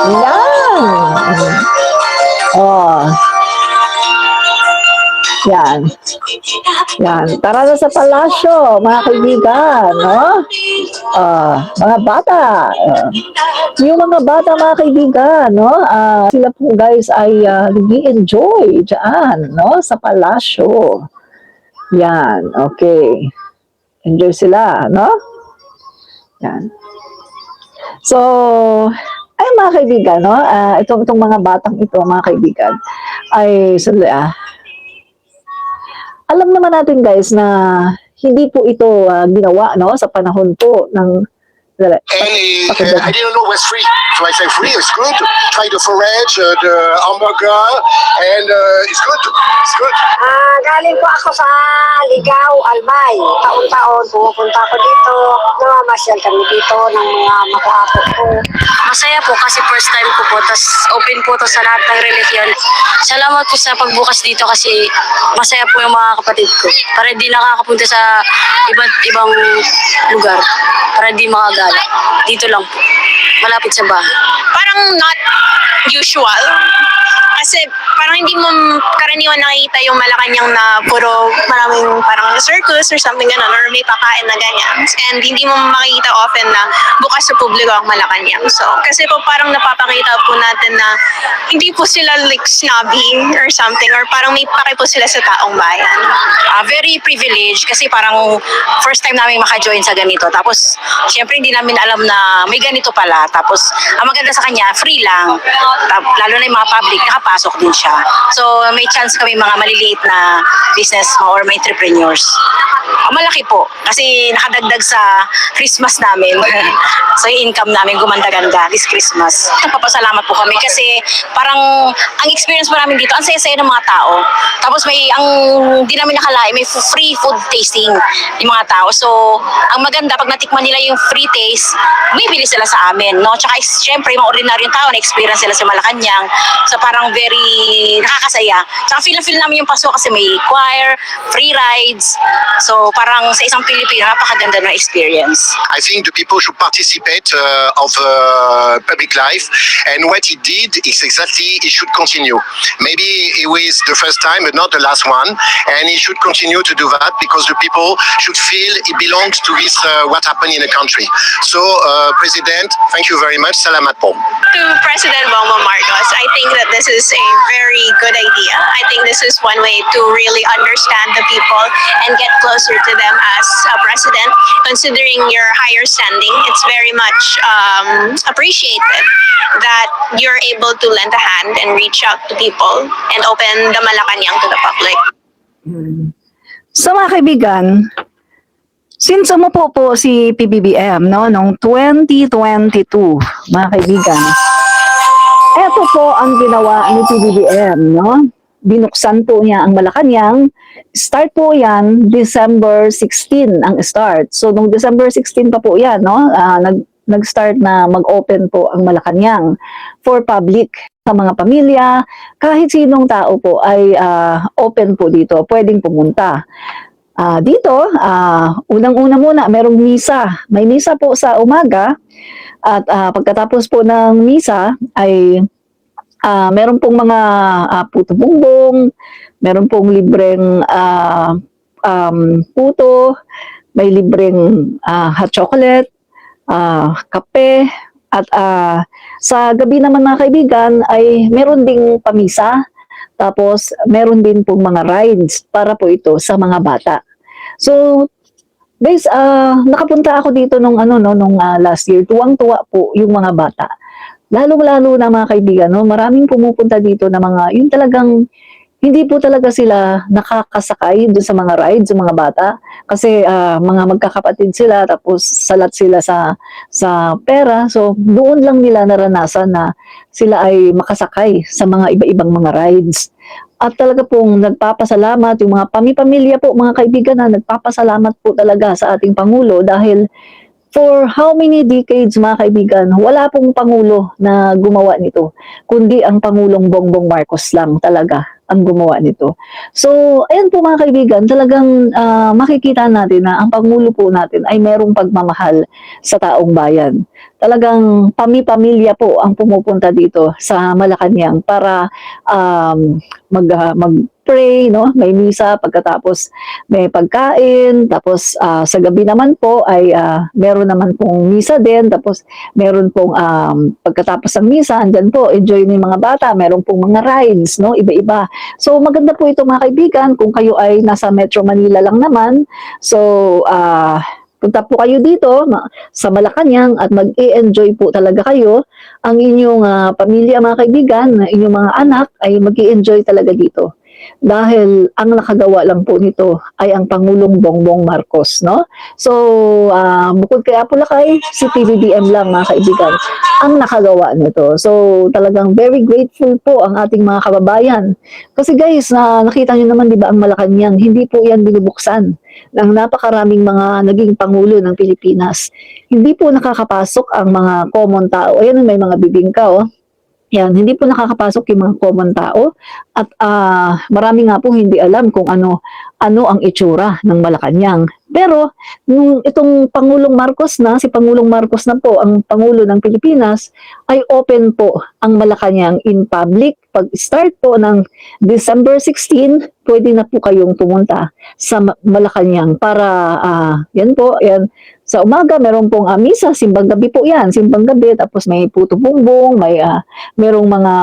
Yan. Oh, yan. Yan. Tara na sa palasyo, mga kaibigan, no? Mga bata. Yung mga bata, mga kaibigan, no? Sila po guys ay nag-enjoy dyan, no? Sa palasyo. Yan. Okay. Enjoy sila, no? Yan. So, ay mga kaibigan, no? Itong mga batang ito, mga kaibigan, ay alam naman natin guys na hindi po ito ginawa, no, sa panahon po ng And I didn't know it was free. So I said, free, it's good. Try the forage, the hamburger, and it's good. It's good. Galing po ako sa Ligaw, Albay. Taon-taon pumupunta ako dito. Namamasyal kami dito ng mga makaako ko. Masaya po kasi first time ko po. Tapos open po to sa lahat ng relihiyon. Salamat po sa pagbukas dito kasi masaya po yung mga kapatid ko. Para di nakakapunta sa iba't ibang lugar. Para di makagala. Dito lang po. Malapit sa bahay. Parang not usual. Kasi parang hindi mo karaniwan nakikita yung Malacanang na puro maraming parang circus or something ganun or may pakain na ganyan. And hindi mo makikita often na bukas sa publiko ang Malacanang. So, kasi po parang napapakita po natin na hindi po sila like snobby or something or parang may pake po sila sa taong bayan. Very privileged kasi parang first time namin maka-join sa ganito. Tapos, syempre hindi namin alam na may ganito pala. Tapos, ang maganda sa kanya, free lang. Lalo na yung mga public, nakapasok din siya. So, may chance kami mga maliliit na business or mga entrepreneurs. Malaki po kasi nakadagdag sa Christmas namin. So, yung income namin gumanda-ganda this Christmas. Nagpapasalamat po kami kasi parang ang experience po namin dito, ang saya-saya ng mga tao. Tapos ang di namin nakalain, may free food tasting yung mga tao. So, ang maganda, pag natikman nila yung free taste, bibili sila sa amin, no? Tsaka, syempre, yung mga ordinaryong tao, na-experience sila sa Malacanang. So, parang very nakakasaya. Tsaka, feel namin yung paso kasi may choir, free rides. So, parang sa isang Pilipino, napakaganda ng experience. I think the people should participate of public life, and what he did is exactly it should continue. Maybe it was the first time, but not the last one, and he should continue to do that because the people should feel it belongs to this what happened in the country. So, President, thank you very much. Salamat po. To President Bongbong Marcos, I think that this is a very good idea. I think this is one way to really understand the people and get closer to them as a president. Considering your higher standing, it's very much appreciated that you're able to lend a hand and reach out to people and open the Malacanang to the public. So mga kaibigan, since umupo po si PBBM, no, noong 2022, mga kaibigan, eto po ang ginawa ni PBBM, no? Binuksan po niya ang Malacanang. Start po yan, December 16 ang start. So, nung December 16 pa po yan, no? Nag-start na mag-open po ang Malacanang for public. Sa mga pamilya, kahit sinong tao po ay open po dito, pwedeng pumunta. Dito, unang-una muna, merong misa. May misa po sa umaga at pagkatapos po ng misa ay meron pong mga puto bumbong, meron pong libreng puto, may libreng hot chocolate, kape, at sa gabi naman mga kaibigan ay meron ding pamisa, tapos meron din pong mga rides para po ito sa mga bata. So, guys, nakapunta ako dito nung last year. Tuwang-tuwa po yung mga bata. Lalo-lalo na mga kaibigan, no, maraming pumupunta dito na mga, yung talagang hindi po talaga sila nakakasakay doon sa mga rides, sa mga bata. Kasi mga magkakapatid sila, tapos salat sila sa pera. So, doon lang nila naranasan na sila ay makasakay sa mga iba-ibang mga rides. At talaga pong nagpapasalamat, yung mga pamilya po, mga kaibigan na nagpapasalamat po talaga sa ating Pangulo dahil for how many decades mga kaibigan, wala pong Pangulo na gumawa nito, kundi ang Pangulong Bongbong Marcos lang talaga ang gumawa nito. So, ayan po mga kaibigan, talagang makikita natin na ang Pangulo po natin ay merong pagmamahal sa taong bayan. Talagang pamilya po ang pumupunta dito sa Malacanang para mag-pray, no? May misa, pagkatapos may pagkain, tapos sa gabi naman po ay meron naman pong misa din, tapos meron pong pagkatapos ng misa, andyan po, enjoy ng mga bata, meron pong mga rides, no? Iba-iba. So maganda po ito mga kaibigan, kung kayo ay nasa Metro Manila lang naman, so punta po kayo dito sa Malacanang at mag-i-enjoy po talaga kayo. Ang inyong pamilya mga kaibigan, inyong mga anak ay mag-i-enjoy talaga dito. Dahil ang nakagawa lang po nito ay ang Pangulong Bongbong Marcos, no? So, bukod kay Apulacay, si PBBM lang mga kaibigan ang nakagawa nito. So, talagang very grateful po ang ating mga kababayan. Kasi guys, nakita nyo naman 'di ba ang Malacanang, hindi po 'yan binubuksan ng napakaraming mga naging pangulo ng Pilipinas. Hindi po nakakapasok ang mga common tao. Ayan, may mga bibingka, oh. Yan, hindi po nakakapasok yung mga common tao at marami nga po hindi alam kung ano ang itsura ng Malacanang. Pero nung itong si Pangulong Marcos na po ang Pangulo ng Pilipinas, ay open po ang Malacanang in public. Pag-start po ng December 16, pwede na po kayong pumunta sa Malacanang para yan po, yan. Sa umaga, meron pong misa, simbang gabi po yan, simbang gabi, tapos may puto bumbong, may merong mga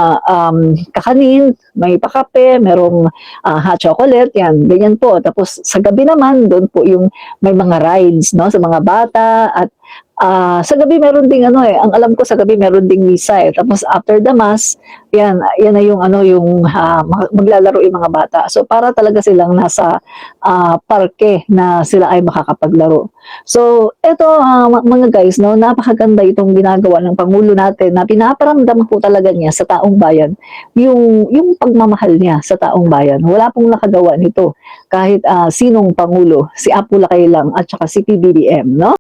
kakanin, may pakape, merong hot chocolate, yan, ganyan po. Tapos sa gabi naman, doon po yung may mga rides, no, sa mga bata, at sa gabi meron ding ang alam ko sa gabi meron ding misa Tapos after the mass, yan na yung maglalaro yung mga bata. So para talaga silang nasa parke na sila ay makakapaglaro. So eto mga guys, no, napakaganda itong ginagawa ng Pangulo natin na pinaparamdam po talaga niya sa taong bayan yung pagmamahal niya sa taong bayan. Wala pong nakagawa nito kahit sinong Pangulo, si Apulacay lang at saka si PBBM, no?